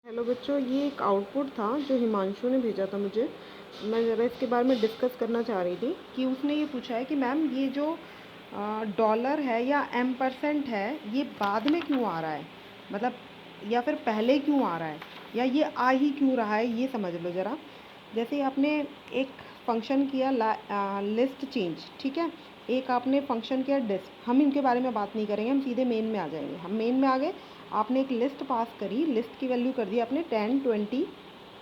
Hello बच्चों, ये एक आउटपुट था जो हिमांशु ने भेजा था मुझे। मैं ज़रा इसके बारे में डिस्कस करना चाह रही थी कि उसने ये पूछा है कि मैम ये जो डॉलर है या M% है, ये बाद में क्यों आ रहा है, मतलब या फिर पहले क्यों आ रहा है, या ये आ ही क्यों रहा है, ये समझ लो ज़रा। जैसे आपने एक फंक्शन किया लिस्ट चेंज, ठीक है, एक आपने फंक्शन किया डिस्क, हम इनके बारे में बात नहीं करेंगे, हम सीधे मेन में आ जाएंगे। हम मेन में आ गए, आपने एक लिस्ट पास करी, लिस्ट की वैल्यू कर दी आपने 10, 20,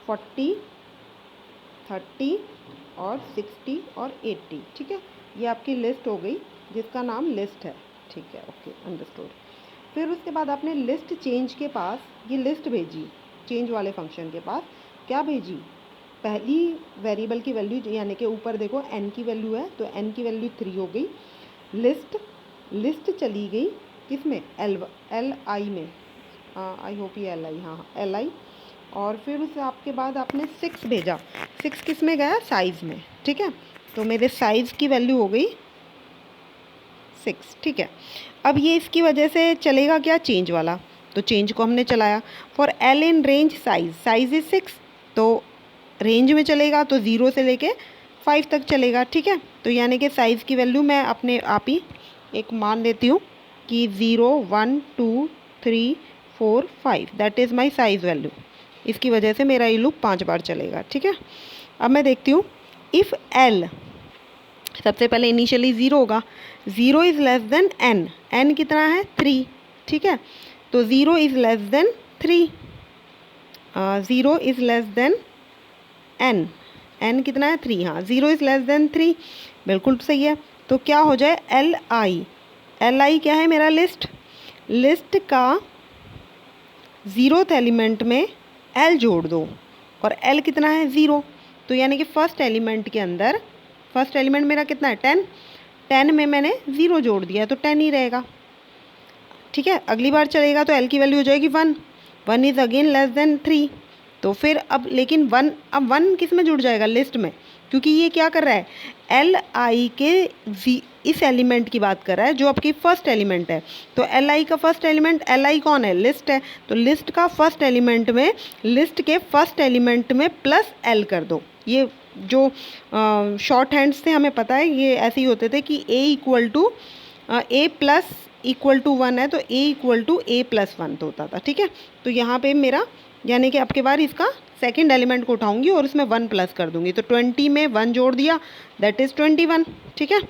40, 30 और 60 और 80, ठीक है। ये आपकी लिस्ट हो गई जिसका नाम लिस्ट है, ठीक है, ओके, अंडरस्टूड। फिर उसके बाद आपने लिस्ट चेंज के पास ये लिस्ट भेजी, चेंज वाले फंक्शन के पास क्या भेजी, पहली वेरिएबल की वैल्यू, यानी कि ऊपर देखो n की वैल्यू है तो n की वैल्यू 3 हो गई। लिस्ट चली गई किस में, एल आई में, आई होप ये एल आई, हाँ एल आई। और फिर उस आपके बाद आपने 6 भेजा, 6 किस में गया, साइज़ में, ठीक है। तो मेरे साइज़ की वैल्यू हो गई 6, ठीक है। अब ये इसकी वजह से चलेगा क्या, चेंज वाला, तो चेंज को हमने चलाया। For L in range size is 6, तो रेंज में चलेगा तो 0 से लेके 5 तक चलेगा, ठीक है। तो यानी कि साइज़ की वैल्यू मैं अपने आप ही एक मान लेती हूँ कि 0, 1, 2, 3, 4, 5, that is my size value. इसकी वजह से मेरा ये लूप 5 बार चलेगा, ठीक है। अब मैं देखती हूँ इफ़ एल, सबसे पहले इनिशियली 0 होगा, 0 is less than n, n कितना है 3, ठीक है। तो 0 is less than 3, 0 is less than n, n कितना है 3, हाँ 0 इज़ लेस देन 3, बिल्कुल सही है। तो क्या हो जाए, एल आई क्या है मेरा, लिस्ट का 0th एलिमेंट में l जोड़ दो, और l कितना है 0, तो यानी कि फर्स्ट एलिमेंट के अंदर, फर्स्ट एलिमेंट मेरा कितना है 10, 10 में मैंने 0 जोड़ दिया तो 10 ही रहेगा, ठीक है। अगली बार चलेगा तो l की वैल्यू हो जाएगी 1, 1 इज़ अगेन लेस देन 3, तो फिर अब लेकिन 1, अब 1 किस में जुड़ जाएगा, लिस्ट में, क्योंकि ये क्या कर रहा है, एल आई के इस एलिमेंट की बात कर रहा है जो आपकी फर्स्ट एलिमेंट है। तो एल आई का फर्स्ट एलिमेंट, एल आई कौन है, लिस्ट है, तो लिस्ट का फर्स्ट एलिमेंट में, लिस्ट के फर्स्ट एलिमेंट में प्लस एल कर दो। ये जो शॉर्ट हैंड्स थे हमें पता है, ये ऐसे ही होते थे कि a equal to a plus equal to 1 है तो a equal to a plus 1 तो होता था, ठीक है। तो यहाँ पे मेरा, यानी कि आपके बार इसका सेकंड एलिमेंट को उठाऊंगी और उसमें 1 प्लस कर दूंगी, तो 20 में 1 जोड़ दिया, दैट इज़ 21, ठीक है।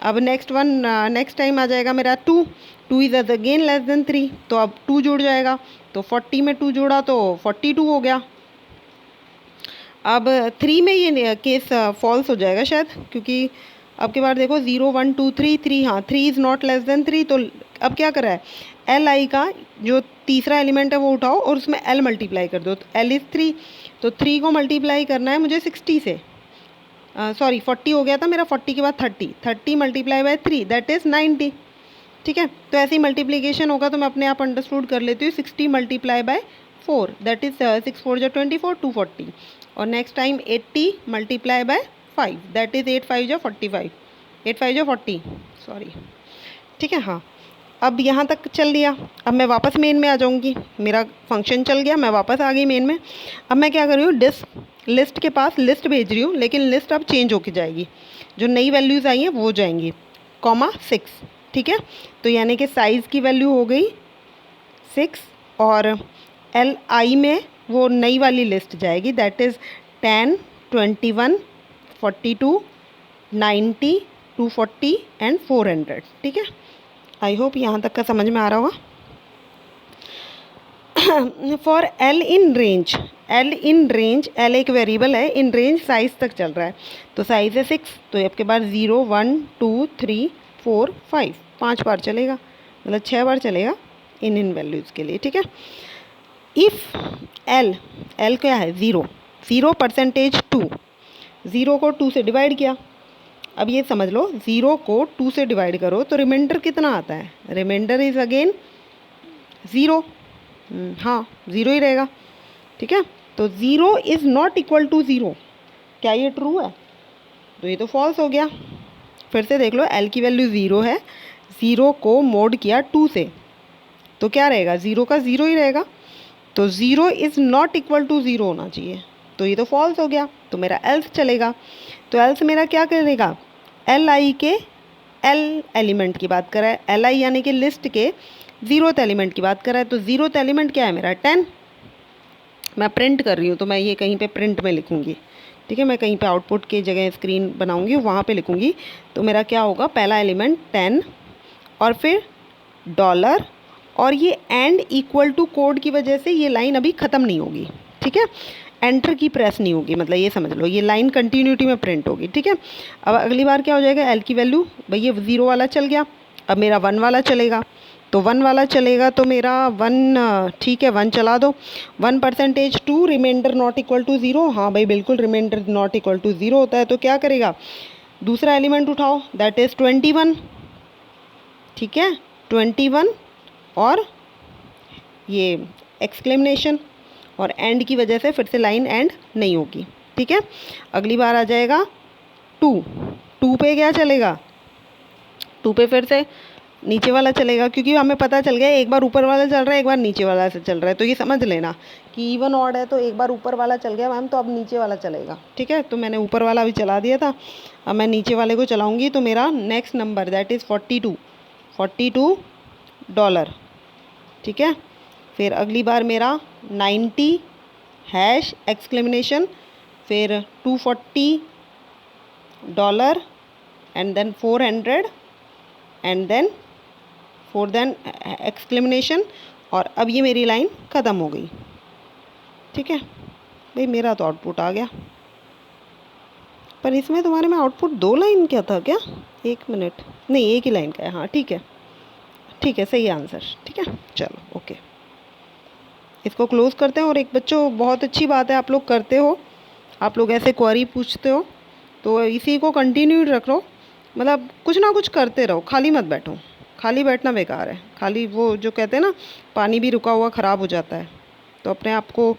अब नेक्स्ट टाइम आ जाएगा मेरा 2, 2 इज़ अगेन लेस देन 3, तो अब 2 जुड़ जाएगा, तो 40 में 2 जोड़ा तो 42 हो गया। अब 3 में ये केस फॉल्स हो जाएगा शायद, क्योंकि अब के बार देखो 0, 1, 2, 3, 3, हाँ 3 इज़ नॉट लेस देन 3, तो अब क्या कर रहा है, एल आई का जो तीसरा एलिमेंट है वो उठाओ और उसमें एल मल्टीप्लाई कर दो, तो एल इज़ 3, तो 3 को मल्टीप्लाई करना है मुझे 60 से, सॉरी 40 हो गया था मेरा, 40 के बाद 30 मल्टीप्लाई बाय 3 दैट इज़ 90, ठीक है। तो ऐसे ही मल्टीप्लिकेशन होगा तो मैं अपने आप अंडरस्टूड कर लेती हूँ, 60 मल्टीप्लाई बाय 4 दैट इज़ 6 4 24, 240, और next time 80 multiply by 5 that is 8 5 45, 8 5 40, sorry, ठीक है। हाँ, अब यहाँ तक चल दिया, अब मैं वापस मेन में आ जाऊँगी, मेरा फंक्शन चल गया, मैं वापस आ गई मेन में। अब मैं क्या कर रही हूँ, लिस्ट के पास लिस्ट भेज रही हूँ, लेकिन लिस्ट अब चेंज होके जाएगी, जो नई वैल्यूज़ आई हैं वो जाएंगी, (6), ठीक है। तो यानी कि साइज़ की वैल्यू हो गई 6, और एल आई में वो नई वाली लिस्ट जाएगी, दैट इज़ 10, 21, 42, 90, 240 एंड 400, ठीक है। आई होप यहाँ तक का समझ में आ रहा होगा। For L in range, L एक वेरिएबल है, इन रेंज साइज़ तक चल रहा है, तो साइज़ है 6, तो आपके पास 0, 1, 2, 3, 4, 5, 5 बार चलेगा, मतलब 6 बार चलेगा इन वैल्यूज़ के लिए, ठीक है। इफ़ एल क्या है 0, 0% 2, 0 को 2 से डिवाइड किया, अब ये समझ लो 0 को 2 से डिवाइड करो तो रिमाइंडर कितना आता है, रिमाइंडर इज़ अगेन 0, हाँ 0 ही रहेगा, ठीक है। तो 0 इज़ नॉट इक्वल टू 0, क्या ये ट्रू है, तो ये तो फॉल्स हो गया। फिर से देख लो, एल की वैल्यू 0 है, 0 को मोड किया 2 से, तो क्या रहेगा, 0 का 0 ही रहेगा, तो 0 इज़ नॉट इक्वल टू 0 होना चाहिए, तो ये तो फॉल्स हो गया, तो मेरा एल्स चलेगा। तो एल्स मेरा क्या करेगा, एल आई के एल एलिमेंट की बात कर रहा है, एल आई यानी कि लिस्ट के 0th एलिमेंट की बात कर रहा है। तो 0th एलिमेंट क्या है मेरा 10। मैं प्रिंट कर रही हूँ तो मैं ये कहीं पे प्रिंट में लिखूँगी, ठीक है, मैं कहीं पे आउटपुट की जगह स्क्रीन बनाऊँगी वहाँ पे लिखूँगी। तो मेरा क्या होगा, पहला एलिमेंट 10 और फिर डॉलर, और ये एंड इक्वल टू कोड की वजह से ये लाइन अभी ख़त्म नहीं होगी, ठीक है, एंटर की प्रेस नहीं होगी, मतलब ये समझ लो ये लाइन कंटिन्यूटी में प्रिंट होगी, ठीक है। अब अगली बार क्या हो जाएगा, एल की वैल्यू, भाई ये 0 वाला चल गया, अब मेरा 1 वाला चलेगा। तो 1 वाला चलेगा तो मेरा 1, ठीक है 1 चला दो। 1% 2 रिमाइंडर नॉट इक्वल टू 0, हाँ भाई बिल्कुल रिमाइंडर नॉट इक्वल टू 0 होता है। तो क्या करेगा, दूसरा एलिमेंट उठाओ, दैट इज़ 21, ठीक है 21, और ये एक्सक्लेमेशन, और एंड की वजह से फिर से लाइन एंड नहीं होगी, ठीक है। अगली बार आ जाएगा 2 पे क्या चलेगा, 2 पे फिर से नीचे वाला चलेगा, क्योंकि हमें पता चल गया एक बार ऊपर वाला चल रहा है एक बार नीचे वाला से चल रहा है। तो ये समझ लेना कि इवन ऑड है तो एक बार ऊपर वाला चल गया मैम, तो अब नीचे वाला चलेगा, ठीक है। तो मैंने ऊपर वाला भी चला दिया था, अब मैं नीचे वाले को चलाऊँगी। तो मेरा next number that is 42 dollar, ठीक है। फिर अगली बार मेरा 90 हैश एक्सक्लेमेशन, फिर 240 dollar, and then 400, and then exclamation, और अब ये मेरी लाइन ख़त्म हो गई, ठीक है। भाई मेरा तो आउटपुट आ गया, पर इसमें तुम्हारे में आउटपुट 2 लाइन क्या था क्या, 1 मिनट, नहीं 1 ही लाइन का है, हाँ ठीक है ठीक है, सही आंसर, ठीक है। चलो ओके, इसको क्लोज़ करते हैं। और एक बच्चों बहुत अच्छी बात है आप लोग करते हो, आप लोग ऐसे क्वेरी पूछते हो, तो इसी को कंटिन्यू रखो, मतलब कुछ ना कुछ करते रहो, खाली मत बैठो, खाली बैठना बेकार है। खाली वो जो कहते हैं ना पानी भी रुका हुआ ख़राब हो जाता है, तो अपने आप को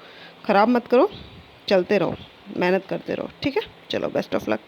ख़राब मत करो, चलते रहो, मेहनत करते रहो, ठीक है। चलो बेस्ट ऑफ लक।